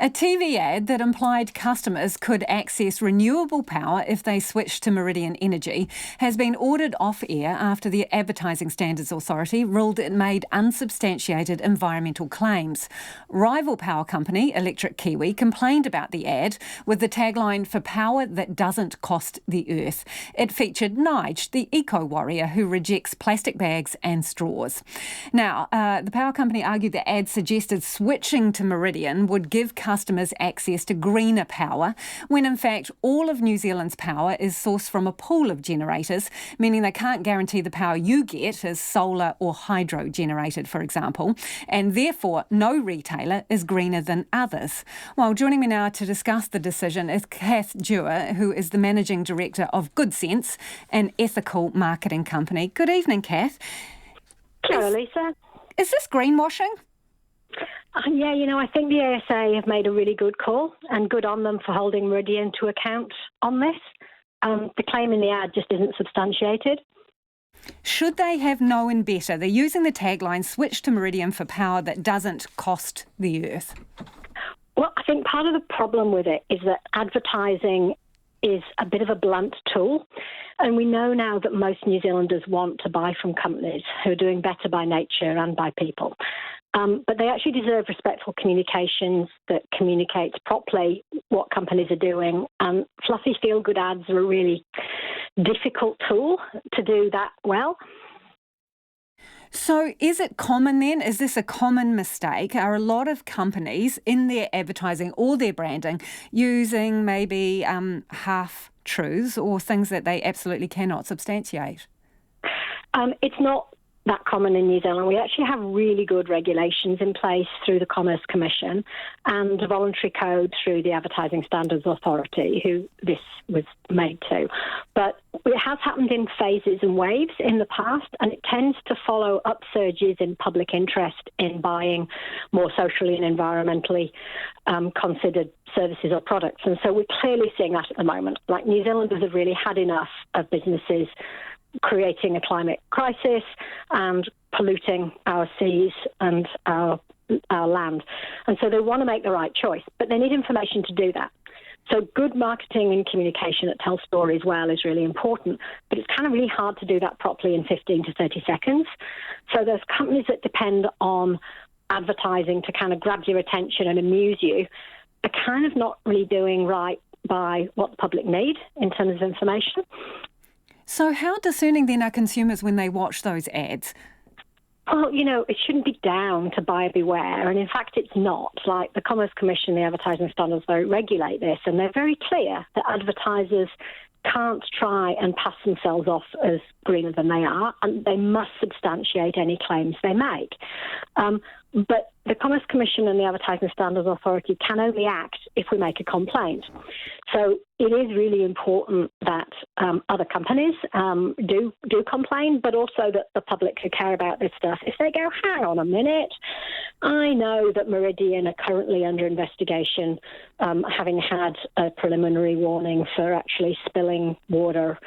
A TV ad that implied customers could access renewable power if they switched to Meridian Energy has been ordered off air after the Advertising Standards Authority ruled it made unsubstantiated environmental claims. Rival power company Electric Kiwi complained about the ad with the tagline "For power that doesn't cost the earth." It featured Nigel, the eco-warrior who rejects plastic bags and straws. Now, the power company argued the ad suggested switching to Meridian would give customers access to greener power, when in fact all of New Zealand's power is sourced from a pool of generators, meaning they can't guarantee the power you get is solar or hydro generated, for example, and therefore no retailer is greener than others. Well, joining me now to discuss the decision is Kath Dewar, who is the Managing Director of GoodSense, an ethical marketing company. Good evening, Kath. Hello, Lisa. Is this greenwashing? Yeah, I think the ASA have made a really good call, and good on them for holding Meridian to account on this. The claim in the ad just isn't substantiated. Should they have known better? They're using the tagline, "Switch to Meridian for power that doesn't cost the earth." Well, I think part of the problem with it is that advertising is a bit of a blunt tool. And we know now that most New Zealanders want to buy from companies who are doing better by nature and by people. But they actually deserve respectful communications that communicates properly what companies are doing. Fluffy feel-good ads are a really difficult tool to do that well. So is it common then? Is this a common mistake? Are a lot of companies in their advertising or their branding using maybe half-truths or things that they absolutely cannot substantiate? It's not that common in New Zealand. We actually have really good regulations in place through the Commerce Commission and a voluntary code through the Advertising Standards Authority, who this was made to. But it has happened in phases and waves in the past, and it tends to follow upsurges in public interest in buying more socially and environmentally considered services or products. And so we're clearly seeing that at the moment. Like, New Zealanders have really had enough of businesses creating a climate crisis and polluting our seas and our land. And so they want to make the right choice, but they need information to do that. So good marketing and communication that tells stories well is really important, but it's kind of really hard to do that properly in 15 to 30 seconds. So there's companies that depend on advertising to kind of grab your attention and amuse you, are kind of not really doing right by what the public need in terms of information. So how discerning then are consumers when they watch those ads? Well, it shouldn't be down to buyer beware, and in fact it's not. Like, the Commerce Commission, the Advertising Standards, they regulate this, and they're very clear that advertisers can't try and pass themselves off as greener than they are, and they must substantiate any claims they make. But the Commerce Commission and the Advertising Standards Authority can only act if we make a complaint. So it is really important that other companies do complain, but also that the public who care about this stuff, if they go, hang on a minute, I know that Meridian are currently under investigation, having had a preliminary warning for actually spilling water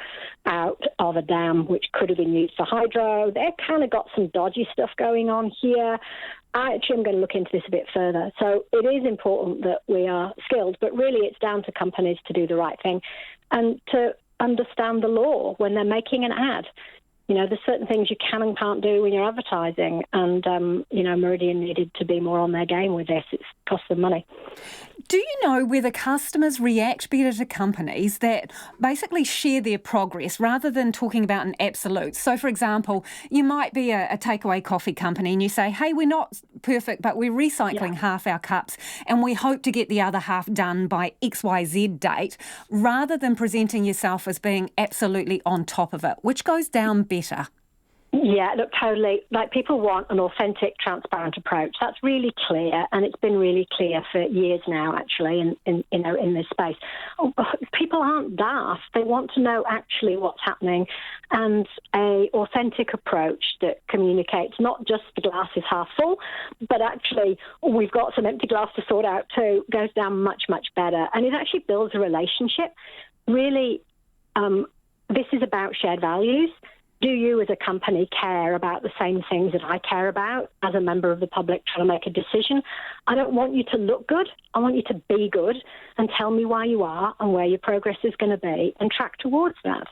out of a dam which could have been used for hydro. They've kind of got some dodgy stuff going on here. I actually am going to look into this a bit further. So it is important that we are skilled, but really it's down to companies to do the right thing and to understand the law when they're making an ad. There's certain things you can and can't do when you're advertising, and, Meridian needed to be more on their game with this. It's cost them money. Do you know whether customers react better to companies that basically share their progress rather than talking about an absolute? So, for example, you might be a takeaway coffee company and you say, hey, we're not perfect, but we're recycling half our cups and we hope to get the other half done by XYZ date, rather than presenting yourself as being absolutely on top of it, which goes down better. Yeah, look, totally. Like, people want an authentic, transparent approach. That's really clear, and it's been really clear for years now, actually, in this space. People aren't daft. They want to know actually what's happening, and a authentic approach that communicates not just the glass is half full, but actually we've got some empty glass to sort out too, goes down much, much better. And it actually builds a relationship. Really, this is about shared values. do you as a company care about the same things that I care about as a member of the public trying to make a decision? I don't want you to look good. I want you to be good and tell me why you are and where your progress is going to be and track towards that.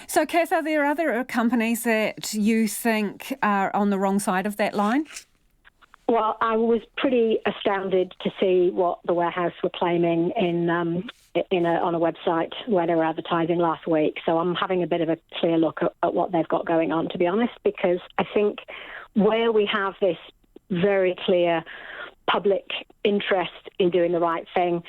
So, Kath, are there other companies that you think are on the wrong side of that line? Well, I was pretty astounded to see what the warehouse were claiming on a website where they were advertising last week. So I'm having a bit of a clear look at what they've got going on, to be honest, because I think where we have this very clear public interest in doing the right thing,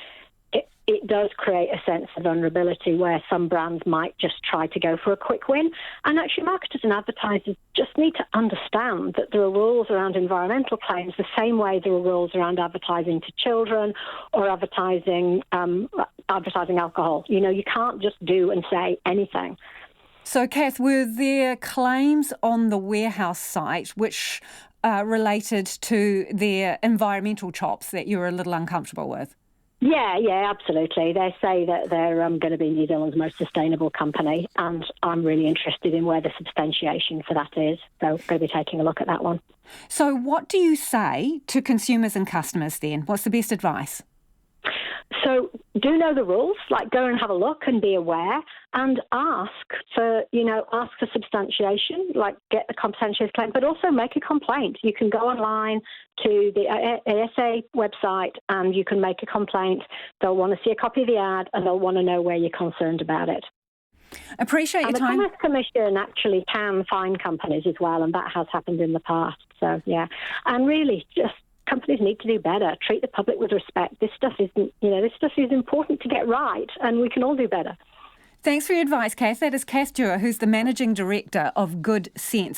it does create a sense of vulnerability where some brands might just try to go for a quick win. And actually, marketers and advertisers just need to understand that there are rules around environmental claims the same way there are rules around advertising to children or advertising alcohol. You know, you can't just do and say anything. So, Kath, were there claims on the warehouse site which related to their environmental chops that you were a little uncomfortable with? Yeah, absolutely. They say that they're going to be New Zealand's most sustainable company, and I'm really interested in where the substantiation for that is. So I'm going to be taking a look at that one. So what do you say to consumers and customers then? What's the best advice? So do know the rules, like go and have a look and be aware and ask for substantiation, like get the substantiation claim, but also make a complaint. You can go online to the ASA website and you can make a complaint. They'll want to see a copy of the ad and they'll want to know where you're concerned about it. Appreciate your time. The Commerce Commission actually can fine companies as well, and that has happened in the past. So, yeah. And really just companies need to do better. Treat the public with respect. This stuff is important to get right, and we can all do better. Thanks for your advice, Kath. That is Kath Dewar, who's the Managing Director of GoodSense.